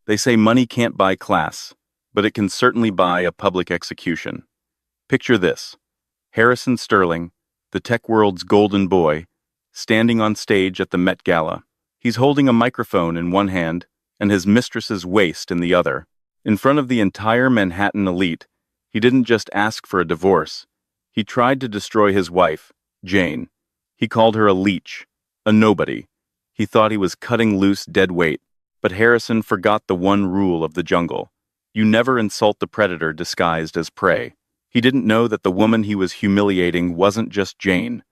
They say money can't buy class, but it can certainly buy a public execution. Picture this: Harrison Sterling, the tech world's golden boy, standing on stage at the Met Gala. He's holding a microphone in one hand and his mistress's waist in the other. In front of the entire Manhattan elite, he didn't just ask for a divorce. He tried to destroy his wife, Jane. He called her a leech, a nobody. He thought he was cutting loose dead weight. But Harrison forgot the one rule of the jungle. You never insult the predator disguised as prey. He didn't know that the woman he was humiliating wasn't just Jane.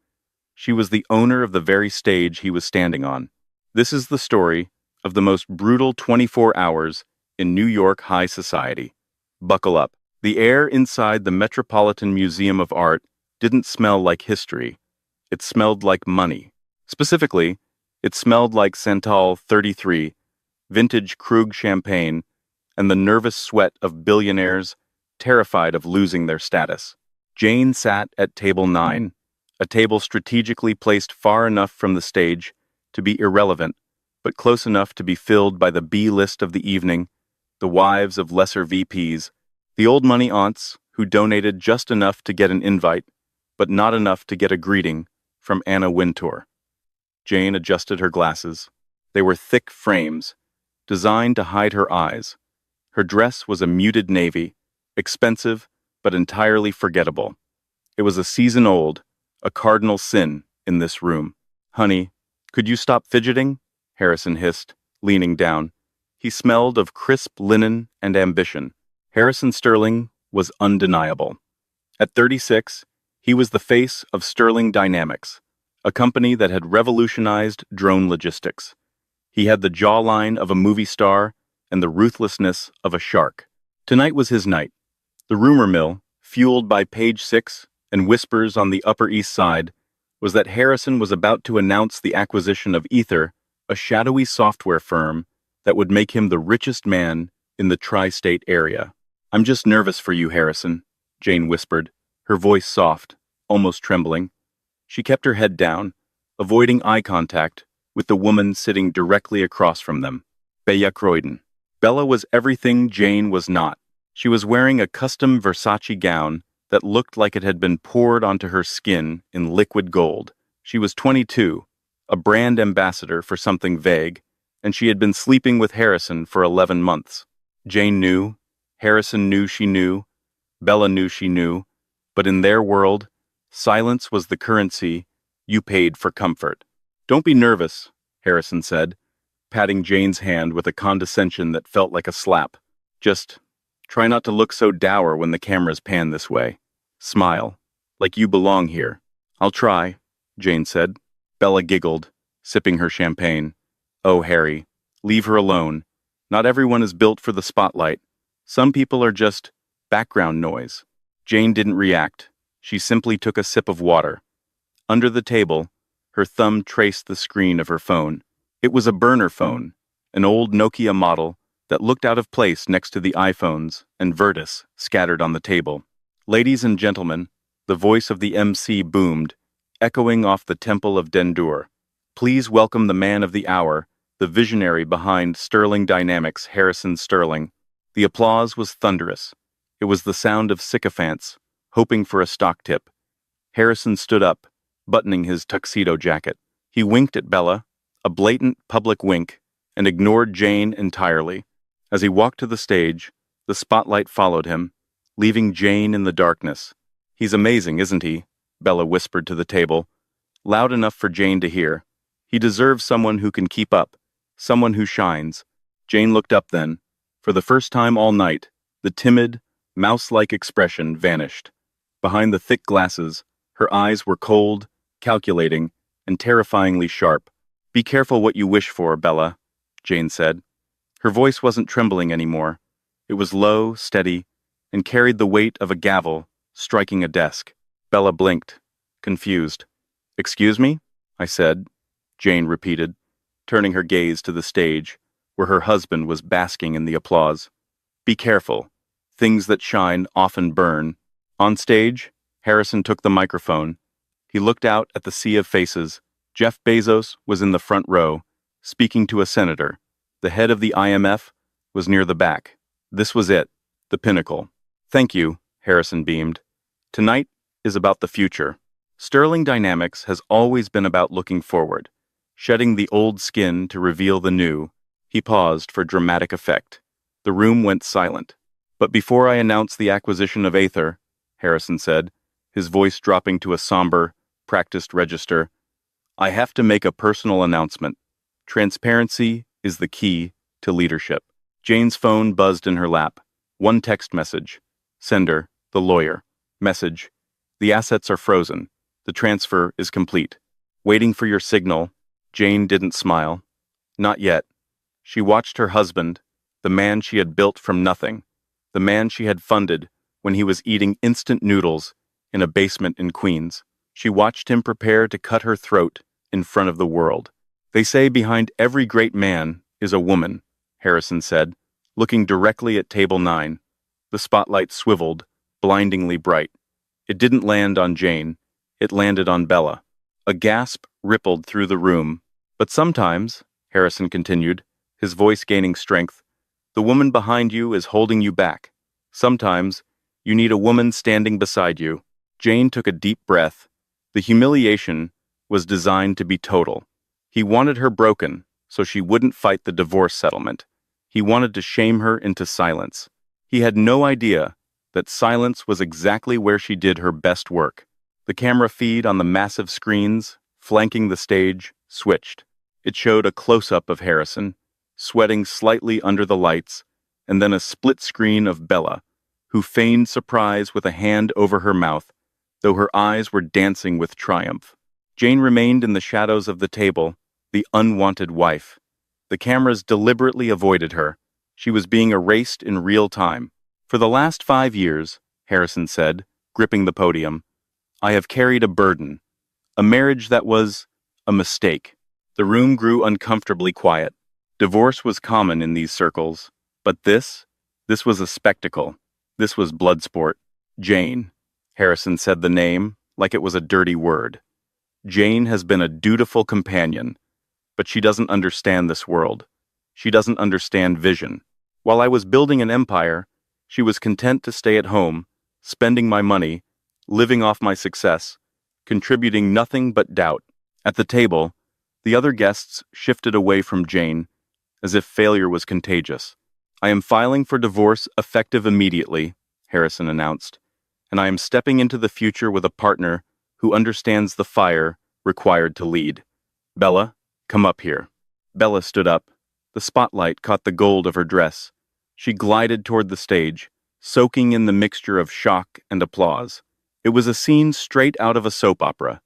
She was the owner of the very stage he was standing on. This is the story of the most brutal 24 hours in New York high society. Buckle up. The air inside the Metropolitan Museum of Art didn't smell like history. It smelled like money. Specifically, it smelled like Santal 33, vintage Krug champagne, and the nervous sweat of billionaires terrified of losing their status. Jane sat at table 9, a table strategically placed far enough from the stage to be irrelevant, but close enough to be filled by the B-list of the evening, the wives of lesser VPs, the old money aunts who donated just enough to get an invite, but not enough to get a greeting from Anna Wintour. Jane adjusted her glasses. They were thick frames, designed to hide her eyes. Her dress was a muted navy, expensive but entirely forgettable. It was a season old, a cardinal sin in this room. "Honey, could you stop fidgeting?" Harrison hissed, leaning down. He smelled of crisp linen and ambition. Harrison Sterling was undeniable. At 36, he was the face of Sterling Dynamics, a company that had revolutionized drone logistics. He had the jawline of a movie star and the ruthlessness of a shark. Tonight was his night. The rumor mill, fueled by Page Six and whispers on the Upper East Side, was that Harrison was about to announce the acquisition of Ether, a shadowy software firm that would make him the richest man in the tri-state area. "I'm just nervous for you, Harrison," Jane whispered, her voice soft, almost trembling. She kept her head down, avoiding eye contact with the woman sitting directly across from them, Bella Croydon. Bella was everything Jane was not. She was wearing a custom Versace gown that looked like it had been poured onto her skin in liquid gold. She was 22, a brand ambassador for something vague, and she had been sleeping with Harrison for 11 months. Jane knew, Harrison knew she knew, Bella knew she knew, but in their world, silence was the currency you paid for comfort. "Don't be nervous," Harrison said, patting Jane's hand with a condescension that felt like a slap. "Just try not to look so dour when the cameras pan this way. Smile, like you belong here." "I'll try," Jane said. Bella giggled, sipping her champagne. "Oh, Harry, leave her alone. Not everyone is built for the spotlight. Some people are just background noise." Jane didn't react. She simply took a sip of water. Under the table, her thumb traced the screen of her phone. It was a burner phone, an old Nokia model that looked out of place next to the iPhones and Virtus scattered on the table. "Ladies and gentlemen," the voice of the MC boomed, echoing off the Temple of Dendur. "Please welcome the man of the hour, the visionary behind Sterling Dynamics, Harrison Sterling." The applause was thunderous. It was the sound of sycophants, hoping for a stock tip. Harrison stood up, buttoning his tuxedo jacket. He winked at Bella, a blatant public wink, and ignored Jane entirely. As he walked to the stage, the spotlight followed him, leaving Jane in the darkness. "He's amazing, isn't he?" Bella whispered to the table, loud enough for Jane to hear. "He deserves someone who can keep up, someone who shines." Jane looked up then. For the first time all night, the timid, mouse-like expression vanished. Behind the thick glasses, her eyes were cold, calculating, and terrifyingly sharp. "Be careful what you wish for, Bella," Jane said. Her voice wasn't trembling anymore. It was low, steady, and carried the weight of a gavel striking a desk. Bella blinked, confused. "Excuse me?" I said, Jane repeated, turning her gaze to the stage, where her husband was basking in the applause. "Be careful. Things that shine often burn." On stage, Harrison took the microphone. He looked out at the sea of faces. Jeff Bezos was in the front row, speaking to a senator. The head of the IMF, was near the back. This was it, the pinnacle. Thank you, Harrison beamed. Tonight is about the future. Sterling Dynamics has always been about looking forward, shedding the old skin to reveal the new. He paused for dramatic effect. The room went silent. But before I announce the acquisition of Aether, Harrison said, his voice dropping to a somber, practiced register, I have to make a personal announcement. Transparency is the key to leadership. Jane's phone buzzed in her lap. One text message. Sender, the lawyer. Message. The assets are frozen. The transfer is complete. Waiting for your signal. Jane didn't smile. Not yet. She watched her husband, the man she had built from nothing, the man she had funded when he was eating instant noodles in a basement in Queens. She watched him prepare to cut her throat in front of the world. They say behind every great man is a woman, Harrison said, looking directly at table 9. The spotlight swiveled, blindingly bright. It didn't land on Jane. It landed on Bella. A gasp rippled through the room. But sometimes, Harrison continued, his voice gaining strength, the woman behind you is holding you back. Sometimes, you need a woman standing beside you. Jane took a deep breath. The humiliation was designed to be total. He wanted her broken, so she wouldn't fight the divorce settlement. He wanted to shame her into silence. He had no idea that silence was exactly where she did her best work. The camera feed on the massive screens, flanking the stage, switched. It showed a close-up of Harrison, sweating slightly under the lights, and then a split screen of Bella, who feigned surprise with a hand over her mouth, though her eyes were dancing with triumph. Jane remained in the shadows of the table, the unwanted wife. The cameras deliberately avoided her. She was being erased in real time. For the last 5 years, Harrison said, gripping the podium, I have carried a burden, a marriage that was a mistake. The room grew uncomfortably quiet. Divorce was common in these circles, but this was a spectacle. This was blood sport. Jane. Harrison said the name like it was a dirty word. Jane has been a dutiful companion, but she doesn't understand this world. She doesn't understand vision. While I was building an empire, she was content to stay at home, spending my money, living off my success, contributing nothing but doubt. At the table, the other guests shifted away from Jane, as if failure was contagious. I am filing for divorce effective immediately, Harrison announced, and I am stepping into the future with a partner who understands the fire required to lead. Bella, come up here. Bella stood up. The spotlight caught the gold of her dress. She glided toward the stage, soaking in the mixture of shock and applause. It was a scene straight out of a soap opera,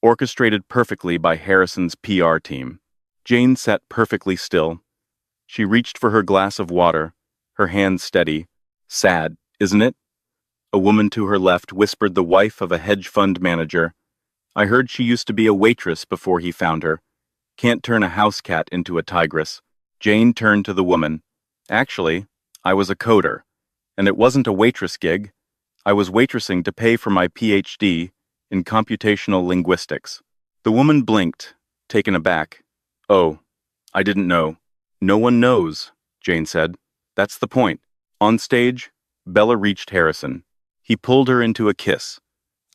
orchestrated perfectly by Harrison's PR team. Jane sat perfectly still. She reached for her glass of water, her hands steady. Sad, isn't it? A woman to her left whispered the wife of a hedge fund manager. I heard she used to be a waitress before he found her. Can't turn a house cat into a tigress. Jane turned to the woman. Actually, I was a coder, and it wasn't a waitress gig. I was waitressing to pay for my PhD in computational linguistics. The woman blinked, taken aback. Oh, I didn't know. No one knows, Jane said. That's the point. On stage, Bella reached Harrison. He pulled her into a kiss,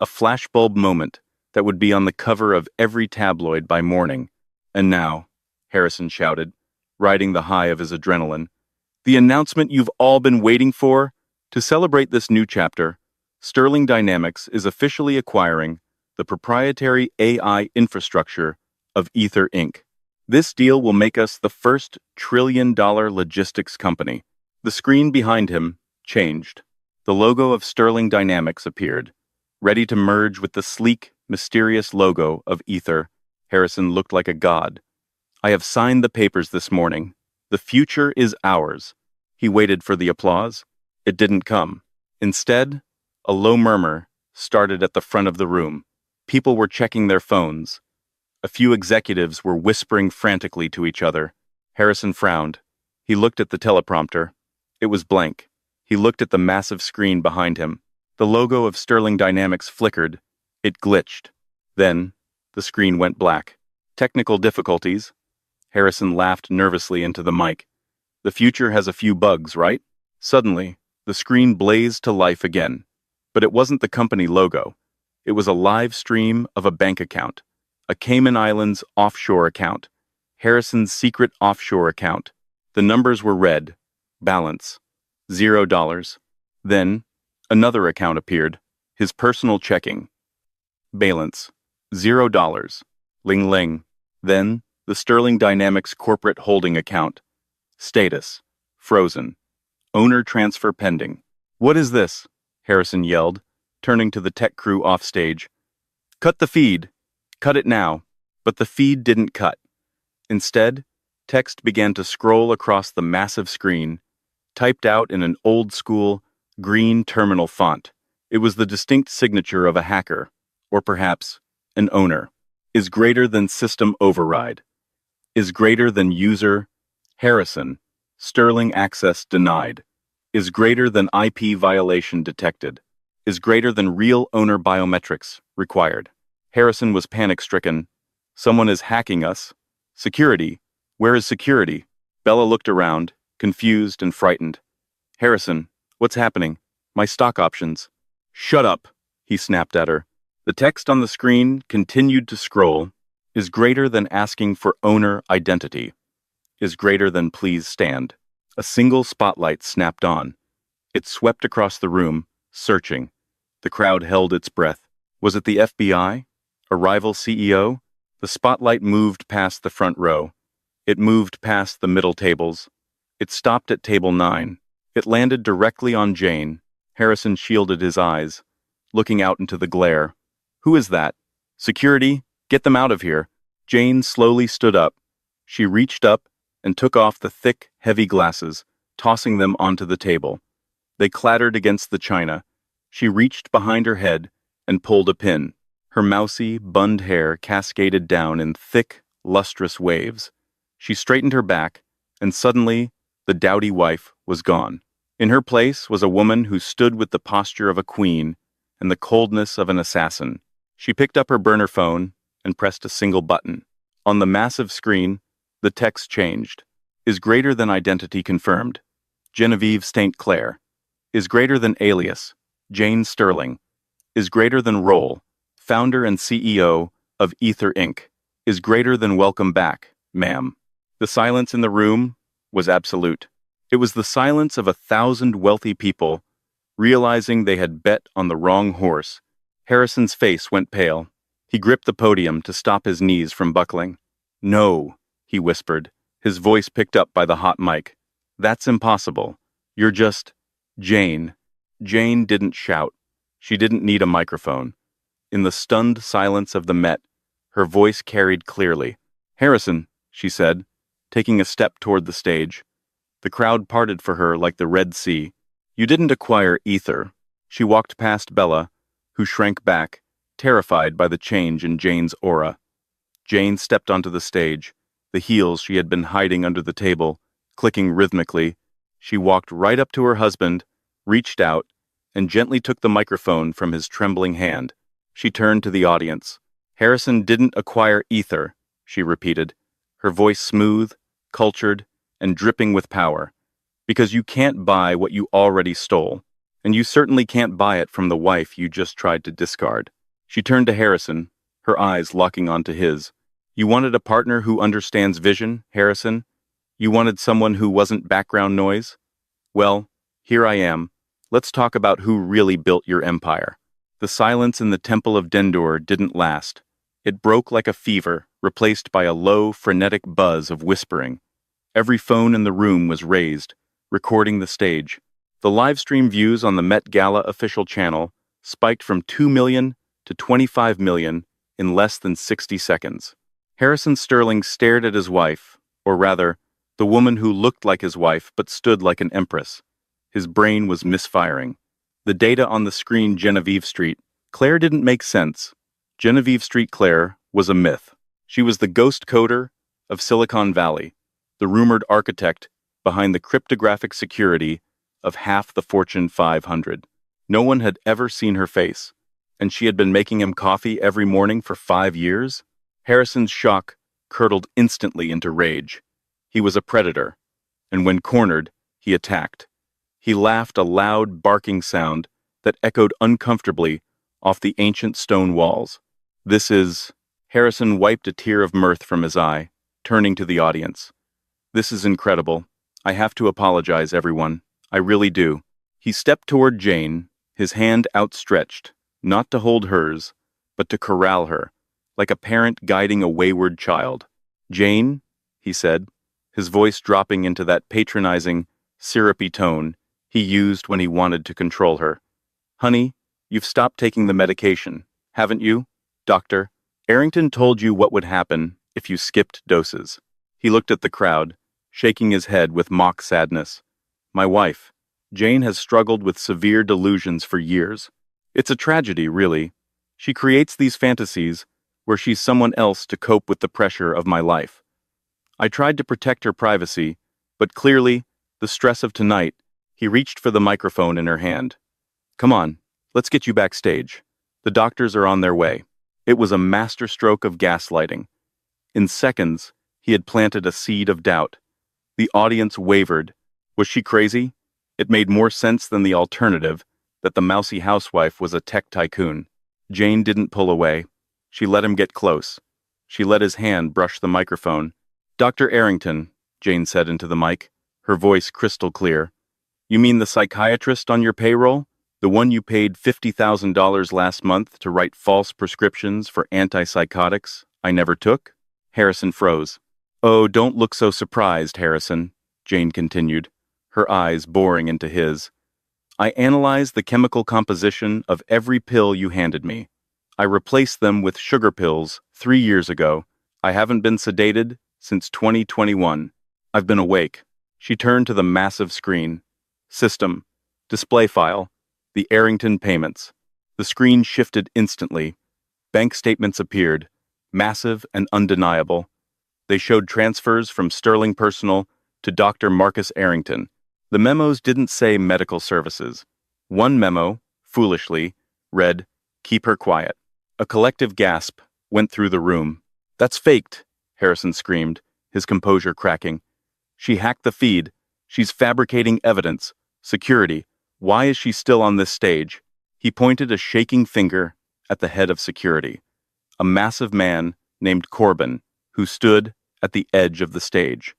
a flashbulb moment that would be on the cover of every tabloid by morning. And now, Harrison shouted, riding the high of his adrenaline, the announcement you've all been waiting for? To celebrate this new chapter, Sterling Dynamics is officially acquiring the proprietary AI infrastructure of Aether Inc. This deal will make us the first trillion-dollar logistics company. The screen behind him changed. The logo of Sterling Dynamics appeared, ready to merge with the sleek, mysterious logo of Aether. Harrison looked like a god. I have signed the papers this morning. The future is ours. He waited for the applause. It didn't come. Instead, a low murmur started at the front of the room. People were checking their phones. A few executives were whispering frantically to each other. Harrison frowned. He looked at the teleprompter. It was blank. He looked at the massive screen behind him. The logo of Sterling Dynamics flickered. It glitched. Then, the screen went black. Technical difficulties. Harrison laughed nervously into the mic. The future has a few bugs, right? Suddenly, the screen blazed to life again. But it wasn't the company logo. It was a live stream of a bank account. A Cayman Islands offshore account. Harrison's secret offshore account. The numbers were red. Balance. $0. Then, another account appeared. His personal checking. Balance. $0. Ling ling. Then, the Sterling Dynamics corporate holding account. Status. Frozen. Owner transfer pending. What is this? Harrison yelled, turning to the tech crew offstage. Cut the feed. Cut it now. But the feed didn't cut. Instead, text began to scroll across the massive screen, typed out in an old-school, green terminal font. It was the distinct signature of a hacker, or perhaps an owner. Is greater than system override. Is greater than user. Harrison. Sterling access denied. Is greater than IP violation detected. Is greater than real owner biometrics required. Harrison was panic-stricken. Someone is hacking us. Security. Where is security? Bella looked around, confused and frightened. Harrison, what's happening? My stock options. Shut up, he snapped at her. The text on the screen continued to scroll. Is greater than asking for owner identity. Is greater than please stand. A single spotlight snapped on. It swept across the room, searching. The crowd held its breath. Was it the FBI? A rival CEO? The spotlight moved past the front row. It moved past the middle tables. It stopped at table 9. It landed directly on Jane. Harrison shielded his eyes, looking out into the glare. Who is that? Security, get them out of here. Jane slowly stood up. She reached up and took off the thick, heavy glasses, tossing them onto the table. They clattered against the china. She reached behind her head and pulled a pin. Her mousy, bunned hair cascaded down in thick, lustrous waves. She straightened her back, and suddenly, the dowdy wife was gone. In her place was a woman who stood with the posture of a queen and the coldness of an assassin. She picked up her burner phone and pressed a single button. On the massive screen, the text changed. Is greater than identity confirmed. Genevieve St. Clair. Is greater than alias. Jane Sterling. Is greater than role. Founder and CEO of Ether Inc. Is greater than welcome back, ma'am. The silence in the room was absolute. It was the silence of 1,000 wealthy people realizing they had bet on the wrong horse. Harrison's face went pale. He gripped the podium to stop his knees from buckling. No, he whispered, his voice picked up by the hot mic. That's impossible. You're just... Jane. Jane didn't shout. She didn't need a microphone. In the stunned silence of the Met, her voice carried clearly. Harrison, she said, taking a step toward the stage. The crowd parted for her like the Red Sea. You didn't acquire Ether. She walked past Bella, who shrank back, terrified by the change in Jane's aura. Jane stepped onto the stage, the heels she had been hiding under the table, clicking rhythmically. She walked right up to her husband, reached out, and gently took the microphone from his trembling hand. She turned to the audience. Harrison didn't acquire Ether, she repeated, her voice smooth, cultured, and dripping with power. Because you can't buy what you already stole, and you certainly can't buy it from the wife you just tried to discard. She turned to Harrison, her eyes locking onto his. You wanted a partner who understands vision, Harrison? You wanted someone who wasn't background noise? Well, here I am. Let's talk about who really built your empire. The silence in the Temple of Dendur didn't last. It broke like a fever, replaced by a low, frenetic buzz of whispering. Every phone in the room was raised, recording the stage. The live-stream views on the Met Gala official channel spiked from 2 million to 25 million in less than 60 seconds. Harrison Sterling stared at his wife, or rather, the woman who looked like his wife but stood like an empress. His brain was misfiring. The data on the screen Genevieve Street, Claire didn't make sense. Genevieve Street Claire was a myth. She was the ghost coder of Silicon Valley, the rumored architect behind the cryptographic security of half the Fortune 500. No one had ever seen her face, and she had been making him coffee every morning for 5 years? Harrison's shock curdled instantly into rage. He was a predator, and when cornered, he attacked. He laughed a loud, barking sound that echoed uncomfortably off the ancient stone walls. This is... Harrison wiped a tear of mirth from his eye, turning to the audience. This is incredible. I have to apologize, everyone. I really do. He stepped toward Jane, his hand outstretched, not to hold hers, but to corral her, like a parent guiding a wayward child. Jane, he said, his voice dropping into that patronizing, syrupy tone he used when he wanted to control her. Honey, you've stopped taking the medication, haven't you, doctor? Arrington told you what would happen if you skipped doses. He looked at the crowd, shaking his head with mock sadness. My wife, Jane, has struggled with severe delusions for years. It's a tragedy, really. She creates these fantasies where she's someone else to cope with the pressure of my life. I tried to protect her privacy, but clearly, the stress of tonight, he reached for the microphone in her hand. Come on, let's get you backstage. The doctors are on their way. It was a masterstroke of gaslighting. In seconds, he had planted a seed of doubt. The audience wavered. Was she crazy? It made more sense than the alternative, that the mousy housewife was a tech tycoon. Jane didn't pull away. She let him get close. She let his hand brush the microphone. Dr. Arrington, Jane said into the mic, her voice crystal clear. You mean the psychiatrist on your payroll? The one you paid $50,000 last month to write false prescriptions for antipsychotics I never took? Harrison froze. Oh, don't look so surprised, Harrison, Jane continued, her eyes boring into his. I analyzed the chemical composition of every pill you handed me. I replaced them with sugar pills 3 years ago. I haven't been sedated since 2021. I've been awake. She turned to the massive screen. System. Display file. The Arrington payments. The screen shifted instantly. Bank statements appeared, massive and undeniable. They showed transfers from Sterling Personal to Dr. Marcus Arrington. The memos didn't say medical services. One memo, foolishly, read, Keep her quiet. A collective gasp went through the room. That's faked, Harrison screamed, his composure cracking. She hacked the feed. She's fabricating evidence. Security. Why is she still on this stage? He pointed a shaking finger at the head of security, a massive man named Corbin, who stood at the edge of the stage.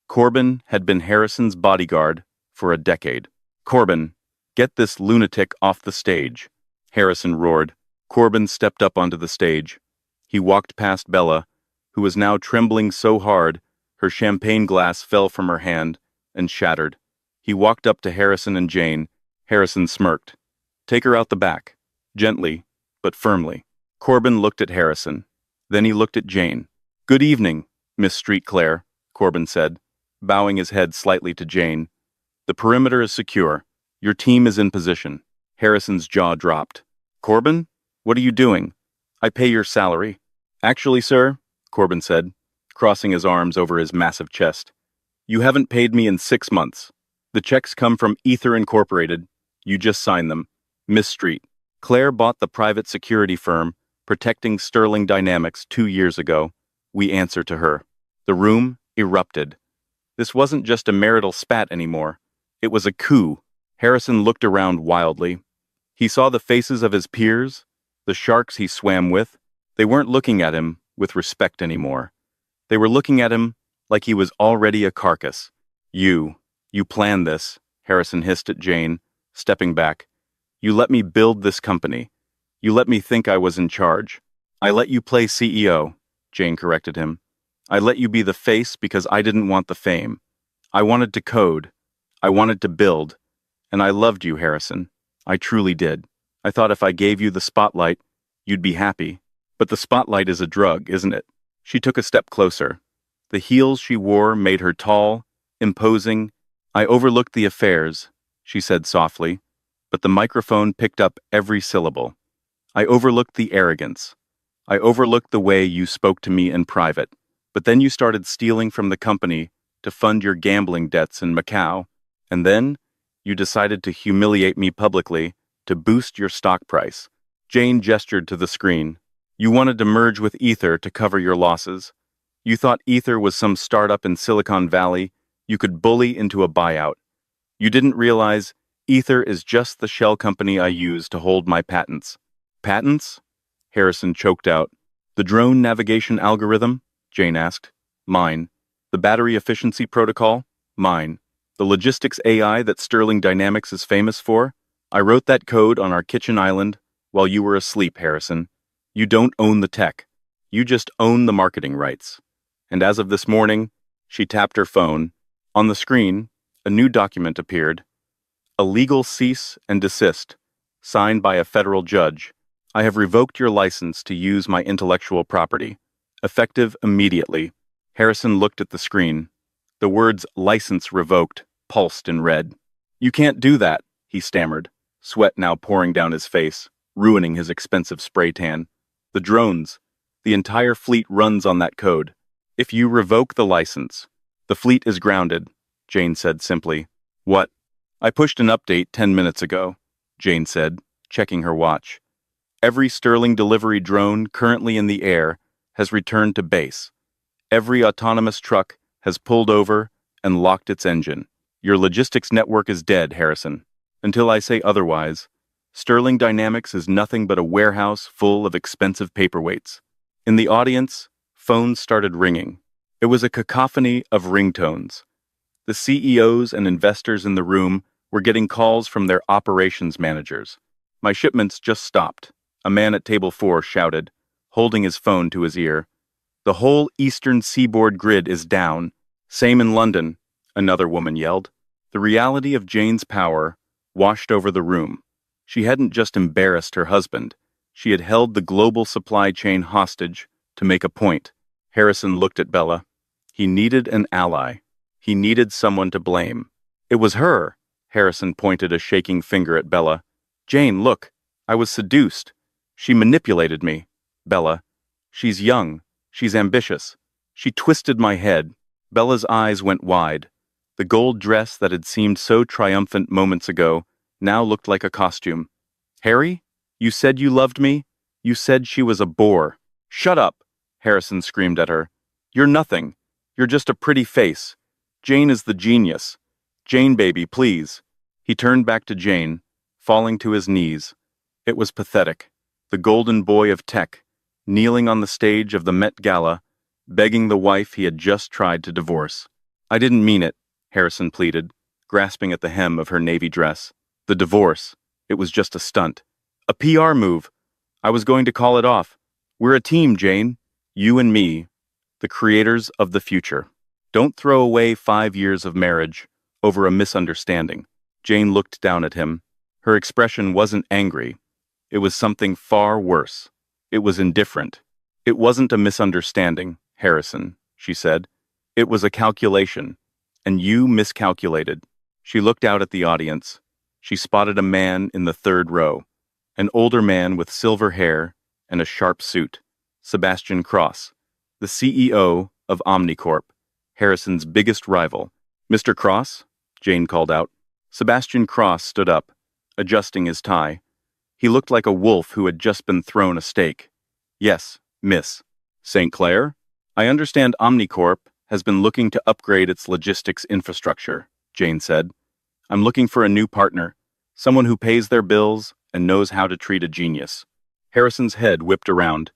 Corbin had been Harrison's bodyguard for a decade. Corbin, get this lunatic off the stage, Harrison roared. Corbin stepped up onto the stage. He walked past Bella, who was now trembling so hard her champagne glass fell from her hand and shattered. He walked up to Harrison and Jane. Harrison smirked. Take her out the back. Gently, but firmly. Corbin looked at Harrison. Then he looked at Jane. Good evening, Miss Street Claire, Corbin said, bowing his head slightly to Jane. The perimeter is secure. Your team is in position. Harrison's jaw dropped. Corbin? What are you doing? I pay your salary. Actually, sir, Corbin said, crossing his arms over his massive chest. You haven't paid me in 6 months. The checks come from Ether Incorporated. You just signed them. Miss Street. Claire bought the private security firm protecting Sterling Dynamics 2 years ago. We answer to her. The room erupted. This wasn't just a marital spat anymore. It was a coup. Harrison looked around wildly. He saw the faces of his peers, the sharks he swam with. They weren't looking at him with respect anymore. They were looking at him like he was already a carcass. You planned this, Harrison hissed at Jane, stepping back. You let me build this company. You let me think I was in charge. I let you play CEO, Jane corrected him. I let you be the face because I didn't want the fame. I wanted to code. I wanted to build. And I loved you, Harrison. I truly did. I thought if I gave you the spotlight, you'd be happy. But the spotlight is a drug, isn't it? She took a step closer. The heels she wore made her tall, imposing. I overlooked the affairs, she said softly, but the microphone picked up every syllable. I overlooked the arrogance. I overlooked the way you spoke to me in private, but then you started stealing from the company to fund your gambling debts in Macau, and then you decided to humiliate me publicly to boost your stock price. Jane gestured to the screen. You wanted to merge with Ether to cover your losses. You thought Ether was some startup in Silicon Valley You could bully into a buyout. You didn't realize Ether is just the shell company I use to hold my patents. Patents? Harrison choked out. The drone navigation algorithm? Jane asked. Mine. The battery efficiency protocol? Mine. The logistics AI that Sterling Dynamics is famous for? I wrote that code on our kitchen island while you were asleep, Harrison. You don't own the tech. You just own the marketing rights. And as of this morning, she tapped her phone. On the screen, a new document appeared. A legal cease and desist, signed by a federal judge. I have revoked your license to use my intellectual property. Effective immediately. Harrison looked at the screen. The words license revoked pulsed in red. You can't do that, he stammered, sweat now pouring down his face, ruining his expensive spray tan. The drones. The entire fleet runs on that code. If you revoke the license, the fleet is grounded, Jane said simply. What? I pushed an update 10 minutes ago, Jane said, checking her watch. Every Sterling delivery drone currently in the air has returned to base. Every autonomous truck has pulled over and locked its engine. Your logistics network is dead, Harrison. Until I say otherwise, Sterling Dynamics is nothing but a warehouse full of expensive paperweights. In the audience, phones started ringing. It was a cacophony of ringtones. The CEOs and investors in the room were getting calls from their operations managers. My shipments just stopped, a man at table 4 shouted, holding his phone to his ear. The whole eastern seaboard grid is down. Same in London, another woman yelled. The reality of Jane's power washed over the room. She hadn't just embarrassed her husband. She had held the global supply chain hostage to make a point. Harrison looked at Bella. He needed an ally. He needed someone to blame. It was her. Harrison pointed a shaking finger at Bella. Jane, look. I was seduced. She manipulated me. Bella. She's young. She's ambitious. She twisted my head. Bella's eyes went wide. The gold dress that had seemed so triumphant moments ago now looked like a costume. Harry? You said you loved me? You said she was a bore. Shut up, Harrison screamed at her. You're nothing. You're just a pretty face. Jane is the genius. Jane, baby, please. He turned back to Jane, falling to his knees. It was pathetic. The golden boy of tech, kneeling on the stage of the Met Gala, begging the wife he had just tried to divorce. I didn't mean it, Harrison pleaded, grasping at the hem of her navy dress. The divorce. It was just a stunt. A PR move. I was going to call it off. We're a team, Jane. You and me. The creators of the future. Don't throw away 5 years of marriage over a misunderstanding. Jane looked down at him. Her expression wasn't angry. It was something far worse. It was indifferent. It wasn't a misunderstanding, Harrison, she said. It was a calculation. And you miscalculated. She looked out at the audience. She spotted a man in the 3rd row. An older man with silver hair and a sharp suit. Sebastian Cross, the CEO of Omnicorp, Harrison's biggest rival. Mr. Cross? Jane called out. Sebastian Cross stood up, adjusting his tie. He looked like a wolf who had just been thrown a steak. Yes, miss. St. Clair? I understand Omnicorp has been looking to upgrade its logistics infrastructure, Jane said. I'm looking for a new partner, someone who pays their bills and knows how to treat a genius. Harrison's head whipped around.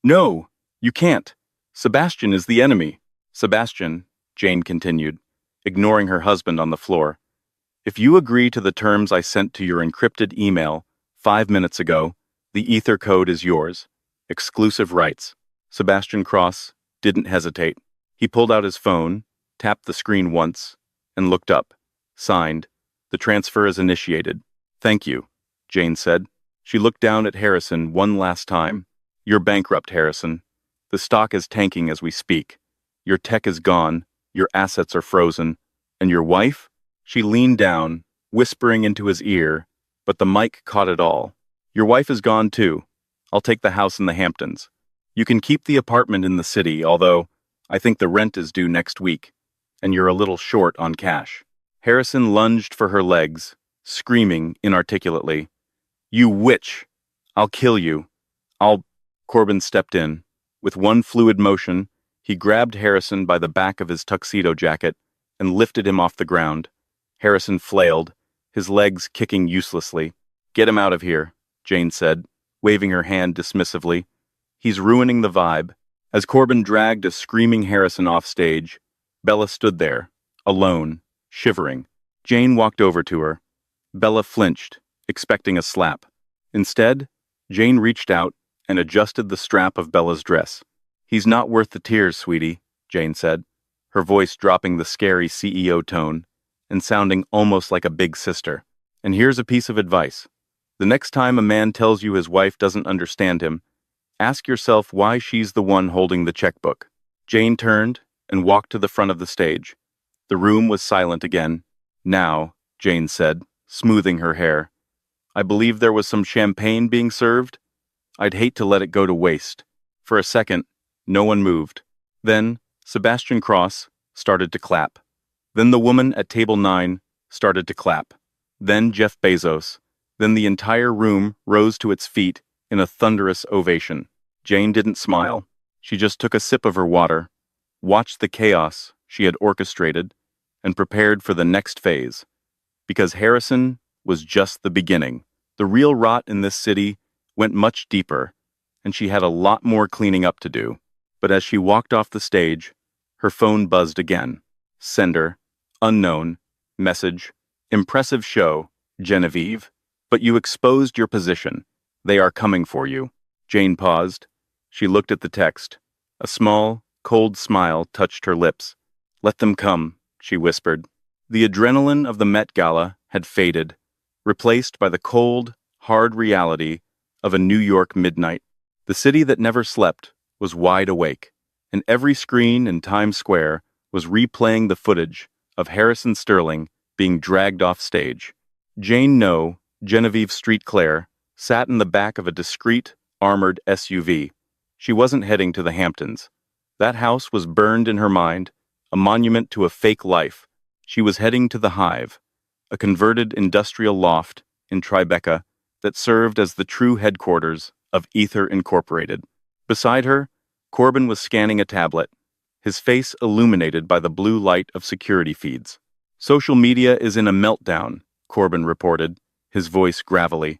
No, you can't. Sebastian is the enemy. Sebastian, Jane continued, ignoring her husband on the floor. If you agree to the terms I sent to your encrypted email 5 minutes ago, the Ether code is yours. Exclusive rights. Sebastian Cross didn't hesitate. He pulled out his phone, tapped the screen once, and looked up. Signed. The transfer is initiated. Thank you, Jane said. She looked down at Harrison one last time. You're bankrupt, Harrison. The stock is tanking as we speak. Your tech is gone, your assets are frozen. And your wife? She leaned down, whispering into his ear, but the mic caught it all. Your wife is gone too. I'll take the house in the Hamptons. You can keep the apartment in the city, although I think the rent is due next week, and you're a little short on cash. Harrison lunged for her legs, screaming inarticulately. You witch! I'll kill you. Corbin stepped in. With one fluid motion, he grabbed Harrison by the back of his tuxedo jacket and lifted him off the ground. Harrison flailed, his legs kicking uselessly. "Get him out of here," Jane said, waving her hand dismissively. "He's ruining the vibe." As Corbin dragged a screaming Harrison off stage, Bella stood there, alone, shivering. Jane walked over to her. Bella flinched, expecting a slap. Instead, Jane reached out and adjusted the strap of Bella's dress. "He's not worth the tears, sweetie," Jane said, her voice dropping the scary CEO tone and sounding almost like a big sister. "And here's a piece of advice. The next time a man tells you his wife doesn't understand him, ask yourself why she's the one holding the checkbook." Jane turned and walked to the front of the stage. The room was silent again. "Now," Jane said, smoothing her hair, "I believe there was some champagne being served. I'd hate to let it go to waste." For a second, no one moved. Then, Sebastian Cross started to clap. Then the woman at table 9 started to clap. Then Jeff Bezos. Then the entire room rose to its feet in a thunderous ovation. Jane didn't smile. She just took a sip of her water, watched the chaos she had orchestrated, and prepared for the next phase. Because Harrison was just the beginning. The real rot in this city went much deeper, and she had a lot more cleaning up to do. But as she walked off the stage, her phone buzzed again. Sender, unknown, message, impressive show, Genevieve. But you exposed your position. They are coming for you. Jane paused. She looked at the text. A small, cold smile touched her lips. "Let them come," she whispered. The adrenaline of the Met Gala had faded, replaced by the cold, hard reality of a New York midnight. The city that never slept was wide awake, and every screen in Times Square was replaying the footage of Harrison Sterling being dragged off stage. Jane No, Genevieve Street Claire, sat in the back of a discreet, armored SUV. She wasn't heading to the Hamptons. That house was burned in her mind, a monument to a fake life. She was heading to the Hive, a converted industrial loft in Tribeca that served as the true headquarters of Ether Incorporated. Beside her, Corbin was scanning a tablet, his face illuminated by the blue light of security feeds. "Social media is in a meltdown," Corbin reported, his voice gravelly.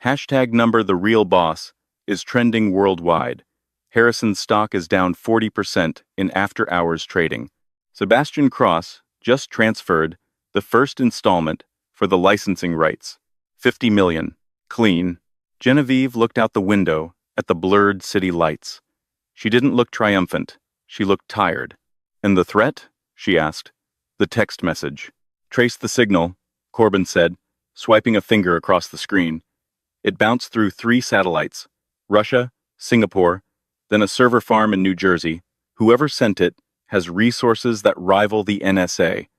#number the real boss is trending worldwide. Harrison's stock is down 40% in after-hours trading. Sebastian Cross just transferred the first installment for the licensing rights. 50 million. Clean. Genevieve looked out the window at the blurred city lights. She didn't look triumphant. She looked tired. "And the threat?" she asked. "The text message." "Trace the signal," Corbin said, swiping a finger across the screen. It bounced through 3 satellites, Russia, Singapore, then a server farm in New Jersey. Whoever sent it has resources that rival the NSA.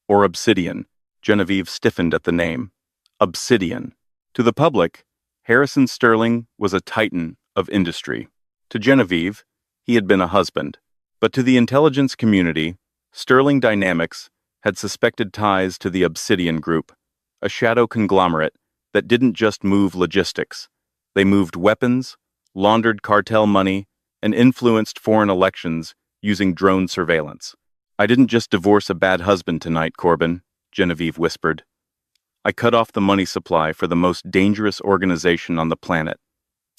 Or Obsidian. Genevieve stiffened at the name. Obsidian. To the public, Harrison Sterling was a titan of industry. To Genevieve, he had been a husband. But to the intelligence community, Sterling Dynamics had suspected ties to the Obsidian Group, a shadow conglomerate that didn't just move logistics. They moved weapons, laundered cartel money, and influenced foreign elections using drone surveillance. "I didn't just divorce a bad husband tonight, Corbin," Genevieve whispered. "I cut off the money supply for the most dangerous organization on the planet.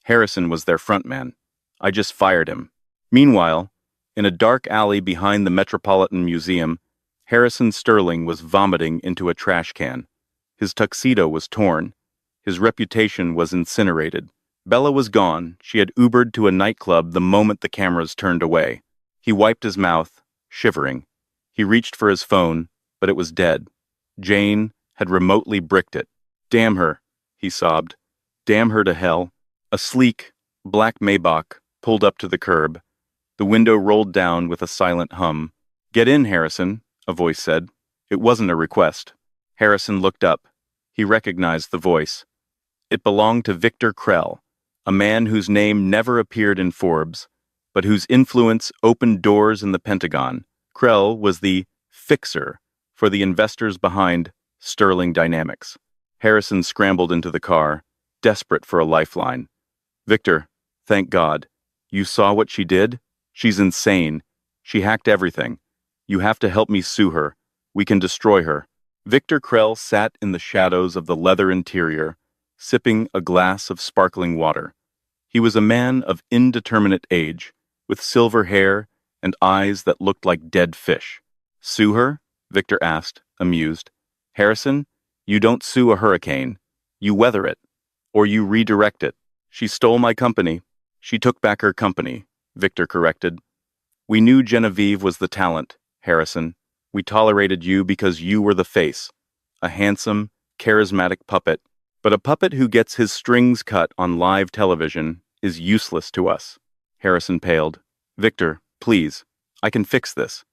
Harrison was their frontman. I just fired him." Meanwhile, in a dark alley behind the Metropolitan Museum, Harrison Sterling was vomiting into a trash can. His tuxedo was torn. His reputation was incinerated. Bella was gone. She had Ubered to a nightclub the moment the cameras turned away. He wiped his mouth, shivering. He reached for his phone, but it was dead. Jane had remotely bricked it. "Damn her," he sobbed. "Damn her to hell." A sleek, black Maybach pulled up to the curb. The window rolled down with a silent hum. "Get in, Harrison," a voice said. It wasn't a request. Harrison looked up. He recognized the voice. It belonged to Victor Krell, a man whose name never appeared in Forbes, but whose influence opened doors in the Pentagon. Krell was the fixer for the investors behind Sterling Dynamics. Harrison scrambled into the car, desperate for a lifeline. "Victor, thank God. You saw what she did? She's insane. She hacked everything. You have to help me sue her. We can destroy her. Victor Krell sat in the shadows of the leather interior, sipping a glass of sparkling water. He was a man of indeterminate age, with silver hair and eyes that looked like dead fish. Sue her? Victor asked, amused. Harrison, you don't sue a hurricane. You weather it. Or you redirect it. She stole my company. She took back her company, Victor corrected. We knew Genevieve was the talent, Harrison. We tolerated you because you were the face. A handsome, charismatic puppet. But a puppet who gets his strings cut on live television is useless to us. Harrison paled. Victor, please. I can fix this.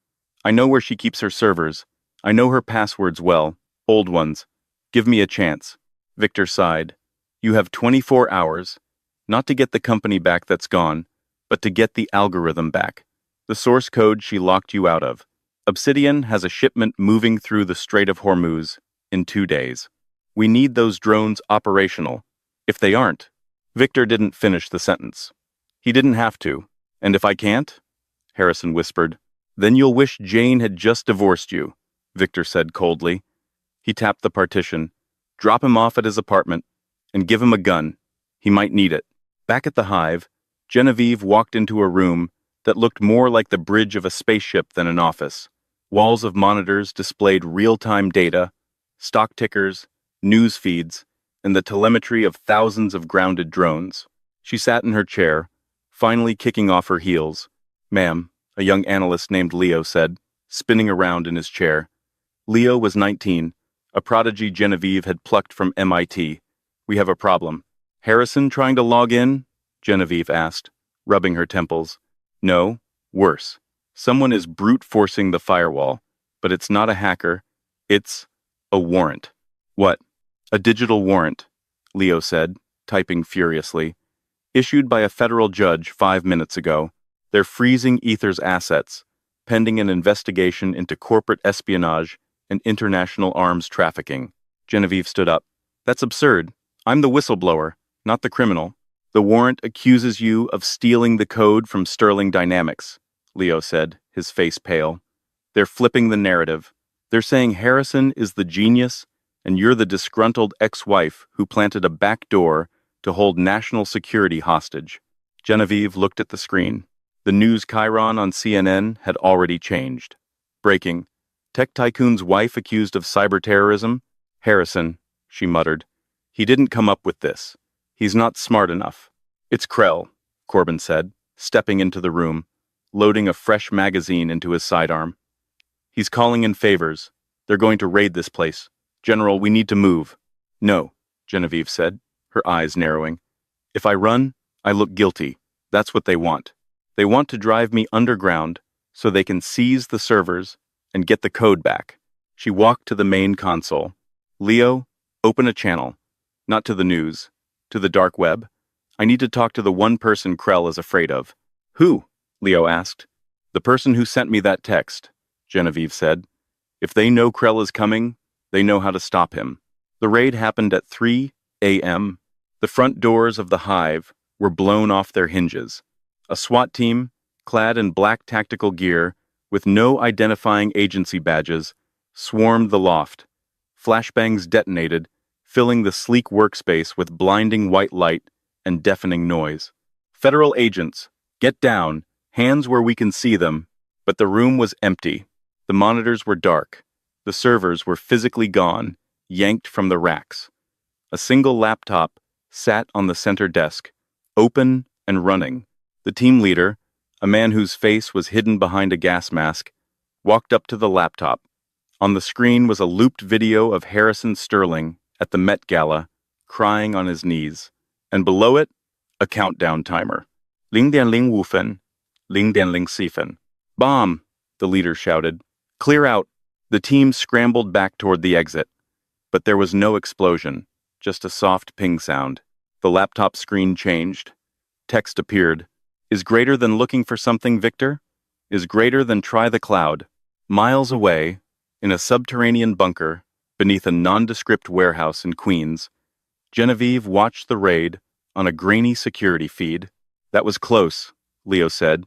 I know where she keeps her servers. I know her passwords well. Old ones. Give me a chance. Victor sighed. You have 24 hours. Not to get the company back that's gone, but to get the algorithm back. The source code she locked you out of. Obsidian has a shipment moving through the Strait of Hormuz in 2 days. We need those drones operational. If they aren't, Victor didn't finish the sentence. He didn't have to. And if I can't? Harrison whispered. Then you'll wish Jane had just divorced you, Victor said coldly. He tapped the partition. Drop him off at his apartment and give him a gun. He might need it. Back at the hive, Genevieve walked into a room that looked more like the bridge of a spaceship than an office. Walls of monitors displayed real-time data, stock tickers, news feeds, and the telemetry of thousands of grounded drones. She sat in her chair, finally kicking off her heels. Ma'am, a young analyst named Leo said, spinning around in his chair. Leo was 19, a prodigy Genevieve had plucked from MIT. We have a problem. Harrison trying to log in? Genevieve asked, rubbing her temples. No, worse. Someone is brute forcing the firewall, but it's not a hacker. It's a warrant. What? A digital warrant, Leo said, typing furiously. Issued by a federal judge 5 minutes ago. They're freezing Ether's assets, pending an investigation into corporate espionage and international arms trafficking. Genevieve stood up. That's absurd. I'm the whistleblower, not the criminal. The warrant accuses you of stealing the code from Sterling Dynamics, Leo said, his face pale. They're flipping the narrative. They're saying Harrison is the genius and you're the disgruntled ex-wife who planted a back door to hold national security hostage. Genevieve looked at the screen. The news chyron on CNN had already changed. Breaking. Tech tycoon's wife accused of cyber terrorism? Harrison, she muttered. He didn't come up with this. He's not smart enough. It's Krell, Corbin said, stepping into the room, loading a fresh magazine into his sidearm. He's calling in favors. They're going to raid this place. General, we need to move. No, Genevieve said, her eyes narrowing. If I run, I look guilty. That's what they want. They want to drive me underground so they can seize the servers and get the code back. She walked to the main console. Leo, open a channel. Not to the news. To the dark web. I need to talk to the one person Krell is afraid of. Who? Leo asked. The person who sent me that text, Genevieve said. If they know Krell is coming, they know how to stop him. The raid happened at 3 a.m. The front doors of the hive were blown off their hinges. A SWAT team, clad in black tactical gear, with no identifying agency badges, swarmed the loft. Flashbangs detonated, filling the sleek workspace with blinding white light and deafening noise. Federal agents, get down, hands where we can see them. But the room was empty. The monitors were dark. The servers were physically gone, yanked from the racks. A single laptop sat on the center desk, open and running. The team leader, a man whose face was hidden behind a gas mask, walked up to the laptop. On the screen was a looped video of Harrison Sterling at the Met Gala, crying on his knees, and below it, a countdown timer. 0.05, 0.07. Bomb, the leader shouted. Clear out. The team scrambled back toward the exit. But there was no explosion, just a soft ping sound. The laptop screen changed. Text appeared. Is greater than looking for something, Victor? Is greater than try the cloud. Miles away, in a subterranean bunker, beneath a nondescript warehouse in Queens, Genevieve watched the raid on a grainy security feed. That was close, Leo said,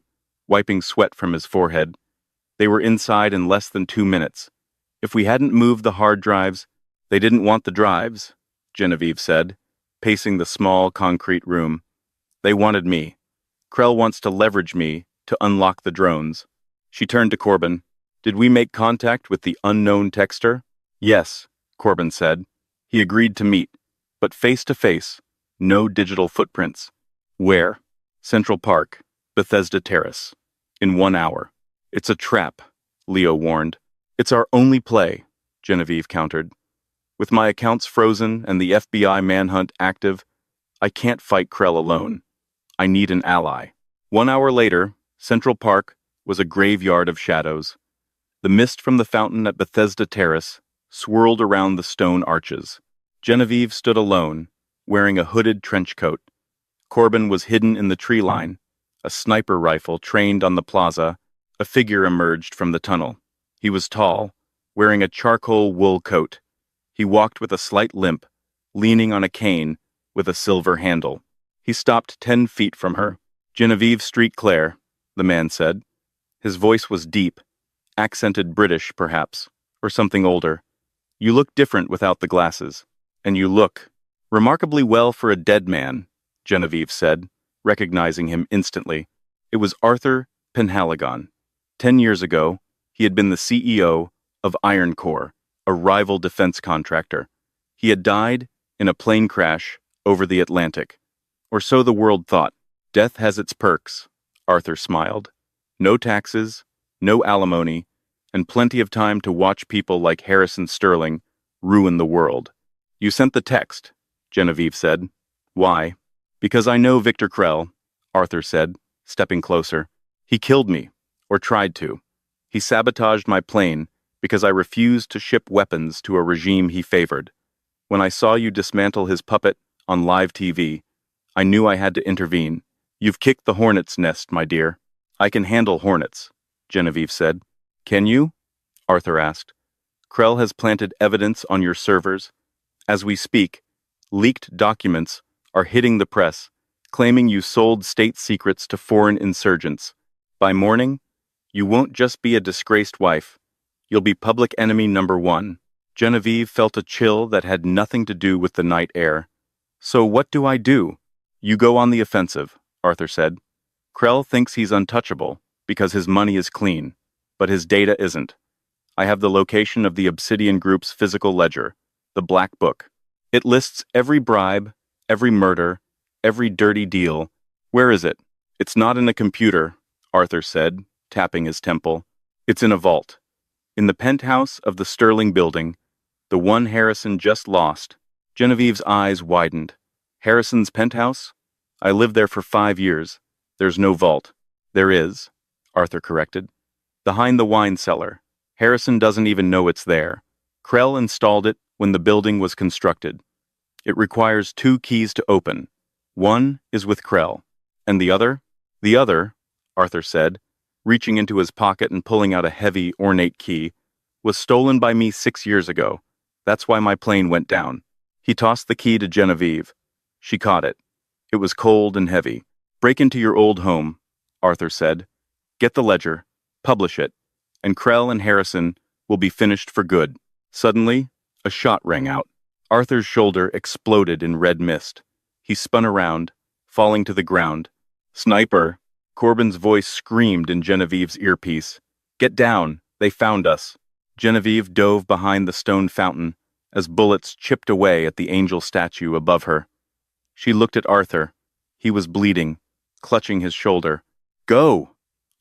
wiping sweat from his forehead. They were inside in less than 2 minutes. If we hadn't moved the hard drives, they didn't want the drives, Genevieve said, pacing the small concrete room. They wanted me. Krell wants to leverage me to unlock the drones. She turned to Corbin. Did we make contact with the unknown texter? Yes, Corbin said. He agreed to meet, but face to face, no digital footprints. Where? Central Park, Bethesda Terrace. In 1 hour. It's a trap, Leo warned. It's our only play, Genevieve countered. With my accounts frozen and the FBI manhunt active, I can't fight Krell alone. I need an ally. 1 hour later, Central Park was a graveyard of shadows. The mist from the fountain at Bethesda Terrace swirled around the stone arches. Genevieve stood alone, wearing a hooded trench coat. Corbin was hidden in the tree line. A sniper rifle trained on the plaza. A figure emerged from the tunnel. He was tall, wearing a charcoal wool coat. He walked with a slight limp, leaning on a cane with a silver handle. He stopped 10 feet from her. Genevieve Street Clare, the man said. His voice was deep, accented British, perhaps, or something older. You look different without the glasses. And you look remarkably well for a dead man, Genevieve said, recognizing him instantly. It was Arthur Penhaligon. 10 years ago, he had been the CEO of Iron Corps, a rival defense contractor. He had died in a plane crash over the Atlantic. Or so the world thought. Death has its perks, Arthur smiled. No taxes, no alimony, and plenty of time to watch people like Harrison Sterling ruin the world. You sent the text, Genevieve said. Why? Because I know Victor Krell, Arthur said, stepping closer. He killed me, or tried to. He sabotaged my plane because I refused to ship weapons to a regime he favored. When I saw you dismantle his puppet on live TV, I knew I had to intervene. You've kicked the hornet's nest, my dear. I can handle hornets, Genevieve said. Can you? Arthur asked. Krell has planted evidence on your servers. As we speak, leaked documents are hitting the press, claiming you sold state secrets to foreign insurgents. By morning, you won't just be a disgraced wife. You'll be public enemy number 1. Genevieve felt a chill that had nothing to do with the night air. So what do I do? You go on the offensive, Arthur said. Krell thinks he's untouchable because his money is clean, but his data isn't. I have the location of the Obsidian Group's physical ledger, the Black Book. It lists every bribe, every murder, every dirty deal. Where is it? It's not in a computer, Arthur said, tapping his temple. It's in a vault. In the penthouse of the Sterling building, the one Harrison just lost. Genevieve's eyes widened. Harrison's penthouse? I lived there for 5 years. There's no vault. There is, Arthur corrected. Behind the wine cellar. Harrison doesn't even know it's there. Krell installed it when the building was constructed. It requires 2 keys to open. One is with Krell. And the other? The other, Arthur said, reaching into his pocket and pulling out a heavy, ornate key, was stolen by me 6 years ago. That's why my plane went down. He tossed the key to Genevieve. She caught it. It was cold and heavy. Break into your old home, Arthur said. Get the ledger, publish it, and Krell and Harrison will be finished for good. Suddenly, a shot rang out. Arthur's shoulder exploded in red mist. He spun around, falling to the ground. Sniper! Corbin's voice screamed in Genevieve's earpiece. Get down! They found us! Genevieve dove behind the stone fountain as bullets chipped away at the angel statue above her. She looked at Arthur. He was bleeding, clutching his shoulder. Go!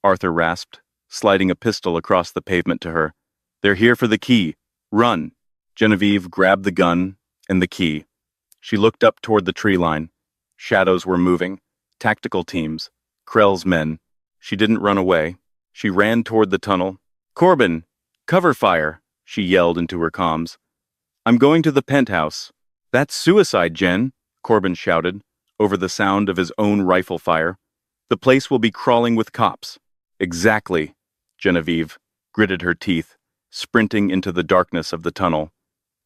Arthur rasped, sliding a pistol across the pavement to her. They're here for the key. Run! Genevieve grabbed the gun and the key. She looked up toward the tree line. Shadows were moving. Tactical teams. Krell's men. She didn't run away. She ran toward the tunnel. Corbin! Cover fire! She yelled into her comms. I'm going to the penthouse. That's suicide, Jen, Corbin shouted, over the sound of his own rifle fire. The place will be crawling with cops. Exactly, Genevieve gritted her teeth, sprinting into the darkness of the tunnel.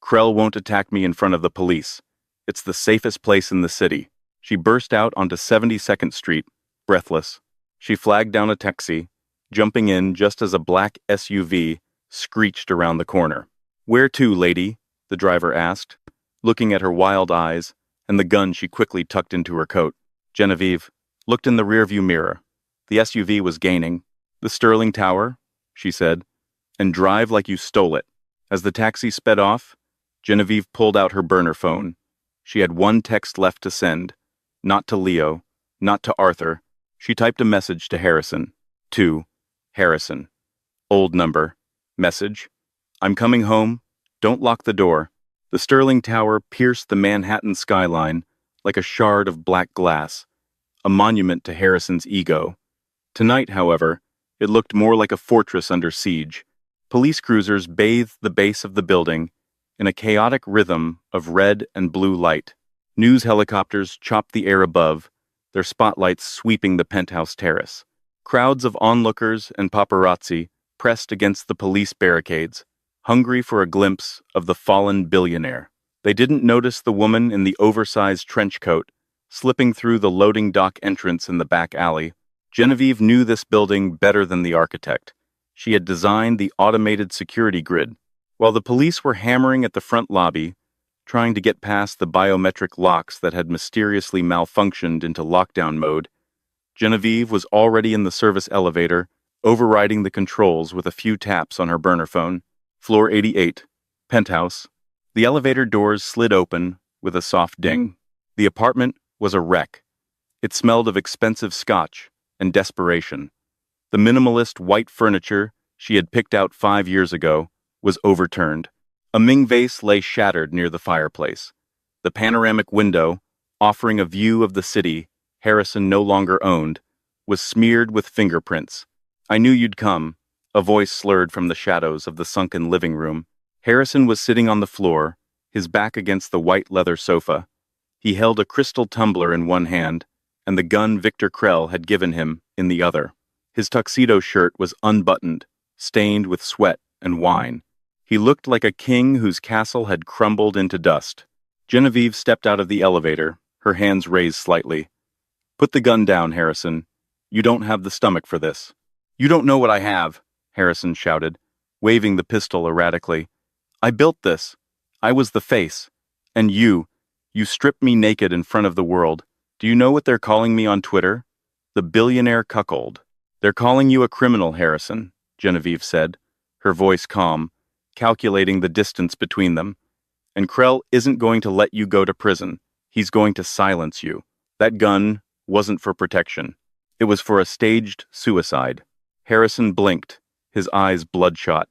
Krell won't attack me in front of the police. It's the safest place in the city. She burst out onto 72nd Street, breathless. She flagged down a taxi, jumping in just as a black SUV screeched around the corner. "Where to, lady?" the driver asked, looking at her wild eyes and the gun she quickly tucked into her coat. Genevieve looked in the rearview mirror. The SUV was gaining. "The Sterling Tower," she said, "and drive like you stole it." As the taxi sped off, Genevieve pulled out her burner phone. She had one text left to send. Not to Leo, not to Arthur. She typed a message to Harrison. To Harrison. Old number. Message. "I'm coming home. Don't lock the door." The Sterling Tower pierced the Manhattan skyline like a shard of black glass, a monument to Harrison's ego. Tonight, however, it looked more like a fortress under siege. Police cruisers bathed the base of the building in a chaotic rhythm of red and blue light. News helicopters chopped the air above, their spotlights sweeping the penthouse terrace. Crowds of onlookers and paparazzi pressed against the police barricades, hungry for a glimpse of the fallen billionaire. They didn't notice the woman in the oversized trench coat, slipping through the loading dock entrance in the back alley. Genevieve knew this building better than the architect. She had designed the automated security grid. While the police were hammering at the front lobby, trying to get past the biometric locks that had mysteriously malfunctioned into lockdown mode, Genevieve was already in the service elevator, overriding the controls with a few taps on her burner phone. Floor 88, penthouse. The elevator doors slid open with a soft ding. The apartment was a wreck. It smelled of expensive scotch and desperation. The minimalist white furniture she had picked out 5 years ago was overturned. A Ming vase lay shattered near the fireplace. The panoramic window, offering a view of the city Harrison no longer owned, was smeared with fingerprints. "I knew you'd come," a voice slurred from the shadows of the sunken living room. Harrison was sitting on the floor, his back against the white leather sofa. He held a crystal tumbler in one hand, and the gun Victor Krell had given him in the other. His tuxedo shirt was unbuttoned, stained with sweat and wine. He looked like a king whose castle had crumbled into dust. Genevieve stepped out of the elevator, her hands raised slightly. "Put the gun down, Harrison. You don't have the stomach for this." "You don't know what I have," Harrison shouted, waving the pistol erratically. "I built this. I was the face. And you stripped me naked in front of the world. Do you know what they're calling me on Twitter? The billionaire cuckold." "They're calling you a criminal, Harrison," Genevieve said, her voice calm, calculating the distance between them. "And Krell isn't going to let you go to prison. He's going to silence you. That gun wasn't for protection. It was for a staged suicide." Harrison blinked, his eyes bloodshot.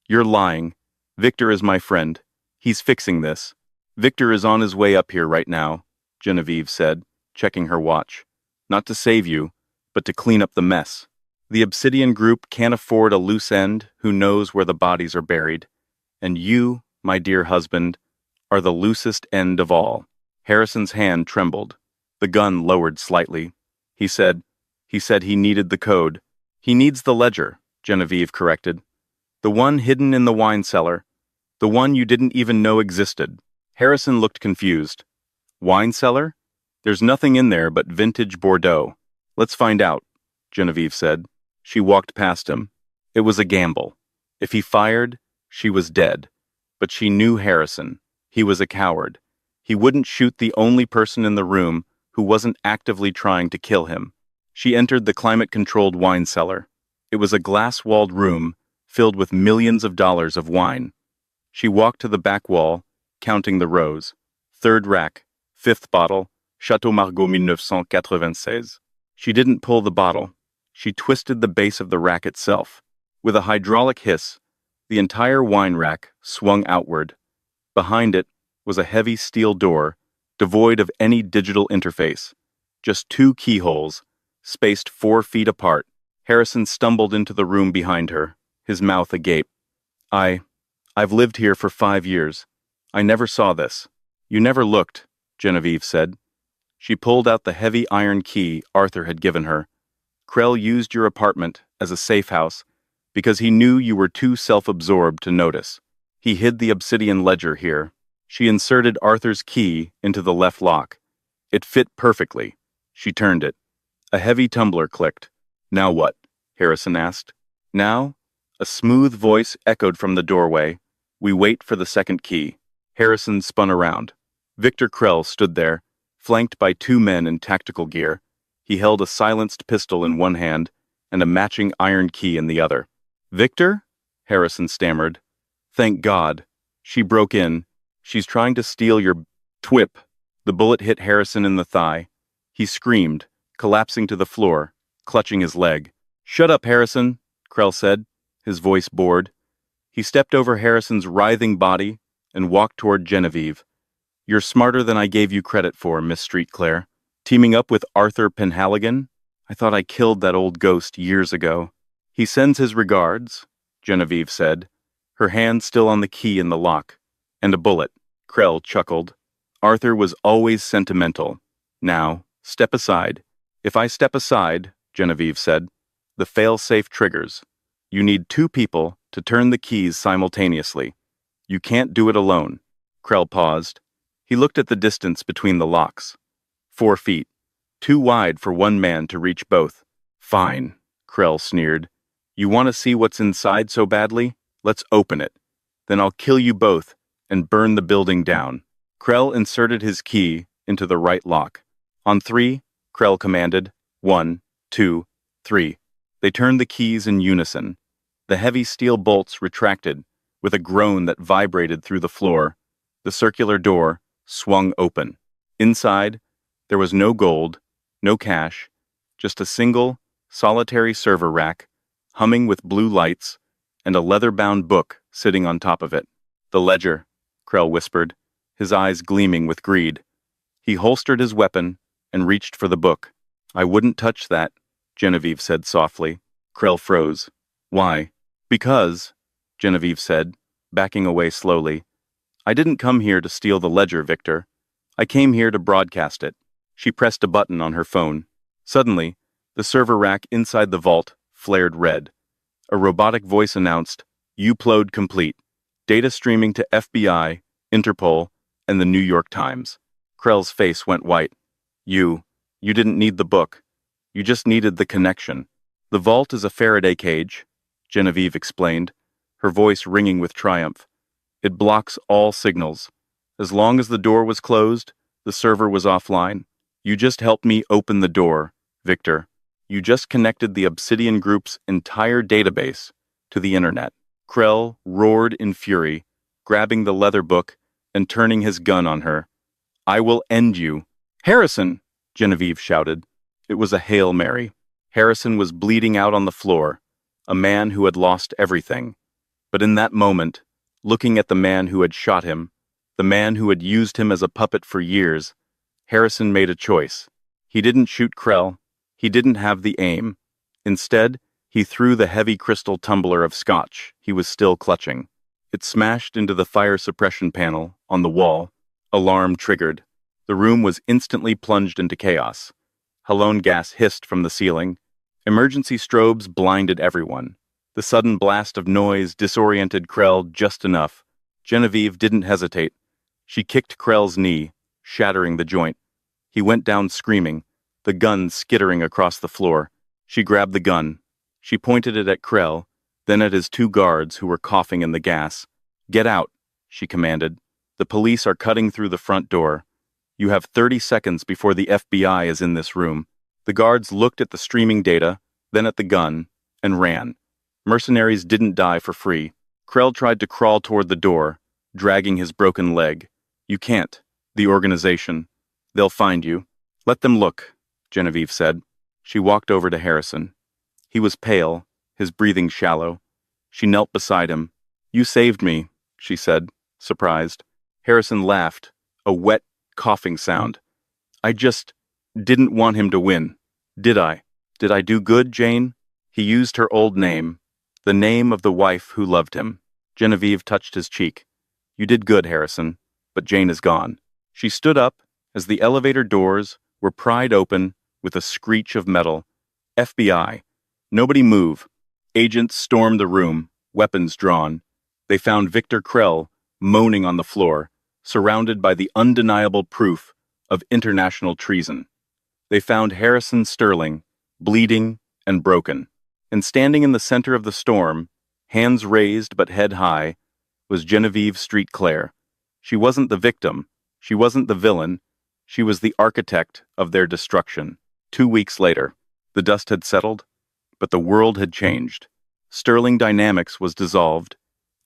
"You're lying. Victor is my friend. He's fixing this." "Victor is on his way up here right now," Genevieve said, checking her watch. "Not to save you, but to clean up the mess. The Obsidian Group can't afford a loose end who knows where the bodies are buried. And you, my dear husband, are the loosest end of all." Harrison's hand trembled. The gun lowered slightly. He said he needed the code. "He needs the ledger," Genevieve corrected. "The one hidden in the wine cellar. The one you didn't even know existed." Harrison looked confused. "Wine cellar? There's nothing in there but vintage Bordeaux." "Let's find out," Genevieve said. She walked past him. It was a gamble. If he fired, she was dead. But she knew Harrison. He was a coward. He wouldn't shoot the only person in the room who wasn't actively trying to kill him. She entered the climate-controlled wine cellar. It was a glass-walled room filled with millions of dollars of wine. She walked to the back wall, counting the rows. Third rack, fifth bottle, Chateau Margaux 1996. She didn't pull the bottle. She twisted the base of the rack itself. With a hydraulic hiss, the entire wine rack swung outward. Behind it was a heavy steel door, devoid of any digital interface. Just 2 keyholes, spaced 4 feet apart. Harrison stumbled into the room behind her, his mouth agape. I've lived here for 5 years. I never saw this." "You never looked," Genevieve said. She pulled out the heavy iron key Arthur had given her. "Krell used your apartment as a safe house because he knew you were too self-absorbed to notice. He hid the obsidian ledger here." She inserted Arthur's key into the left lock. It fit perfectly. She turned it. A heavy tumbler clicked. "Now what?" Harrison asked. "Now, A smooth voice echoed from the doorway. We wait for the second key. Harrison spun around. Victor Krell stood there, flanked by two men in tactical gear. He held a silenced pistol in one hand and a matching iron key in the other. Victor? Harrison stammered. Thank God. She broke in. She's trying to steal your twip. The bullet hit Harrison in the thigh. He screamed, collapsing to the floor, clutching his leg. Shut up, Harrison, Krell said, his voice bored. He stepped over Harrison's writhing body and walked toward Genevieve. You're smarter than I gave you credit for, Miss Streetclair. Teaming up with Arthur Penhaligon? I thought I killed that old ghost years ago. He sends his regards, Genevieve said, her hand still on the key in the lock. And a bullet, Krell chuckled. Arthur was always sentimental. Now, step aside. If I step aside, Genevieve said, the fail-safe triggers. You need two people to turn the keys simultaneously. You can't do it alone. Krell paused. He looked at the distance between the locks. 4 feet. Too wide for one man to reach both. Fine, Krell sneered. You want to see what's inside so badly? Let's open it. Then I'll kill you both and burn the building down. Krell inserted his key into the right lock. On 3, Krell commanded. 1, 2, 3. They turned the keys in unison. The heavy steel bolts retracted with a groan that vibrated through the floor. The circular door swung open. Inside, there was no gold, no cash, just a single, solitary server rack, humming with blue lights, and a leather-bound book sitting on top of it. The ledger, Krell whispered, his eyes gleaming with greed. He holstered his weapon and reached for the book. I wouldn't touch that, Genevieve said softly. Krell froze. Why? Because, Genevieve said, backing away slowly. I didn't come here to steal the ledger, Victor. I came here to broadcast it. She pressed a button on her phone. Suddenly, the server rack inside the vault flared red. A robotic voice announced, Upload complete. Data streaming to FBI, Interpol, and the New York Times. Krell's face went white. You didn't need the book. You just needed the connection. The vault is a Faraday cage, Genevieve explained, her voice ringing with triumph. It blocks all signals. As long as the door was closed, the server was offline. You just helped me open the door, Victor. You just connected the Obsidian Group's entire database to the internet. Krell roared in fury, grabbing the leather book and turning his gun on her. I will end you. Harrison, Genevieve shouted. It was a Hail Mary. Harrison was bleeding out on the floor, a man who had lost everything. But in that moment, looking at the man who had shot him, the man who had used him as a puppet for years, Harrison made a choice. He didn't shoot Krell. He didn't have the aim. Instead, he threw the heavy crystal tumbler of scotch he was still clutching. It smashed into the fire suppression panel on the wall. Alarm triggered. The room was instantly plunged into chaos. Halon gas hissed from the ceiling. Emergency strobes blinded everyone. The sudden blast of noise disoriented Krell just enough. Genevieve didn't hesitate. She kicked Krell's knee, shattering the joint. He went down screaming, the gun skittering across the floor. She grabbed the gun. She pointed it at Krell, then at his 2 guards who were coughing in the gas. Get out, she commanded. The police are cutting through the front door. You have 30 seconds before the FBI is in this room. The guards looked at the streaming data, then at the gun, and ran. Mercenaries didn't die for free. Krell tried to crawl toward the door, dragging his broken leg. You can't. The organization. They'll find you. Let them look, Genevieve said. She walked over to Harrison. He was pale, his breathing shallow. She knelt beside him. You saved me, she said, surprised. Harrison laughed, a wet, coughing sound. I just didn't want him to win. Did I? Did I do good, Jane? He used her old name, the name of the wife who loved him. Genevieve touched his cheek. You did good, Harrison, but Jane is gone. She stood up as the elevator doors were pried open with a screech of metal. FBI. Nobody move. Agents stormed the room, weapons drawn. They found Victor Krell moaning on the floor, surrounded by the undeniable proof of international treason. They found Harrison Sterling, bleeding and broken. And standing in the center of the storm, hands raised but head high, was Genevieve Street Clare. She wasn't the victim. She wasn't the villain. She was the architect of their destruction. 2 weeks later, the dust had settled, but the world had changed. Sterling Dynamics was dissolved.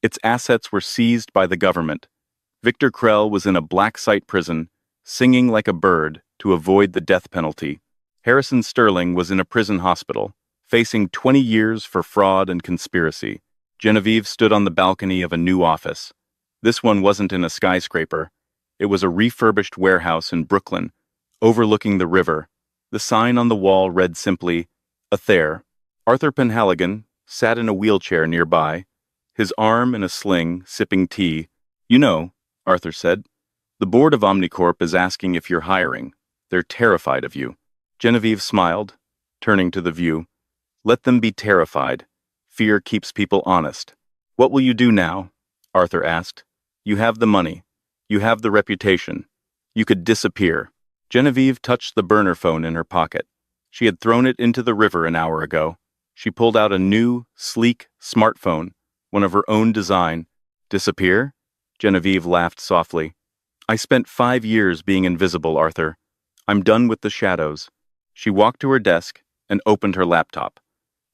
Its assets were seized by the government. Victor Krell was in a black site prison, singing like a bird to avoid the death penalty. Harrison Sterling was in a prison hospital, facing 20 years for fraud and conspiracy. Genevieve stood on the balcony of a new office. This one wasn't in a skyscraper. It was a refurbished warehouse in Brooklyn, overlooking the river. The sign on the wall read simply, "Athair." Arthur Penhaligon sat in a wheelchair nearby, his arm in a sling, sipping tea. "You know," Arthur said, "the board of Omnicorp is asking if you're hiring. They're terrified of you." Genevieve smiled, turning to the view. "Let them be terrified. Fear keeps people honest." "What will you do now?" Arthur asked. "You have the money. You have the reputation. You could disappear." Genevieve touched the burner phone in her pocket. She had thrown it into the river an hour ago. She pulled out a new, sleek smartphone, one of her own design. "Disappear?" Genevieve laughed softly. "I spent 5 years being invisible, Arthur. I'm done with the shadows." She walked to her desk and opened her laptop.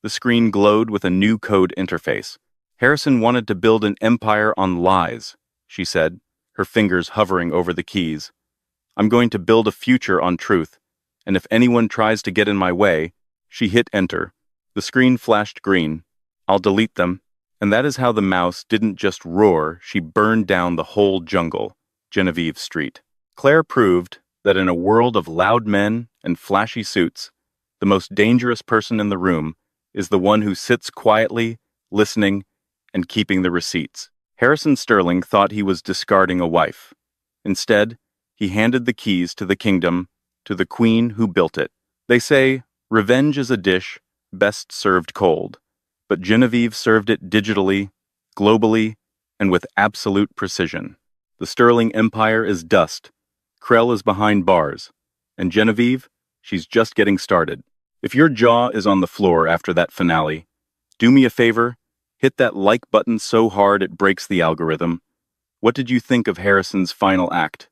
The screen glowed with a new code interface. "Harrison wanted to build an empire on lies," she said, her fingers hovering over the keys. "I'm going to build a future on truth, and if anyone tries to get in my way," she hit enter. The screen flashed green. "I'll delete them." And that is how the mouse didn't just roar, she burned down the whole jungle, Genevieve Street. Claire proved that in a world of loud men and flashy suits, the most dangerous person in the room is the one who sits quietly, listening, and keeping the receipts. Harrison Sterling thought he was discarding a wife. Instead, he handed the keys to the kingdom to the queen who built it. They say, revenge is a dish best served cold, but Genevieve served it digitally, globally, and with absolute precision. The Sterling Empire is dust. Krell is behind bars. And Genevieve, she's just getting started. If your jaw is on the floor after that finale, do me a favor, hit that like button so hard it breaks the algorithm. What did you think of Harrison's final act?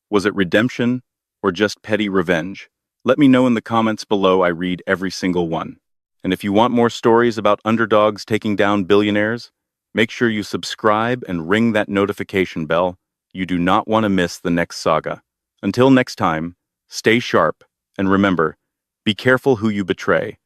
Was it redemption or just petty revenge? Let me know in the comments below. I read every single one. And if you want more stories about underdogs taking down billionaires, make sure you subscribe and ring that notification bell. You do not want to miss the next saga. Until next time, stay sharp and remember, be careful who you betray.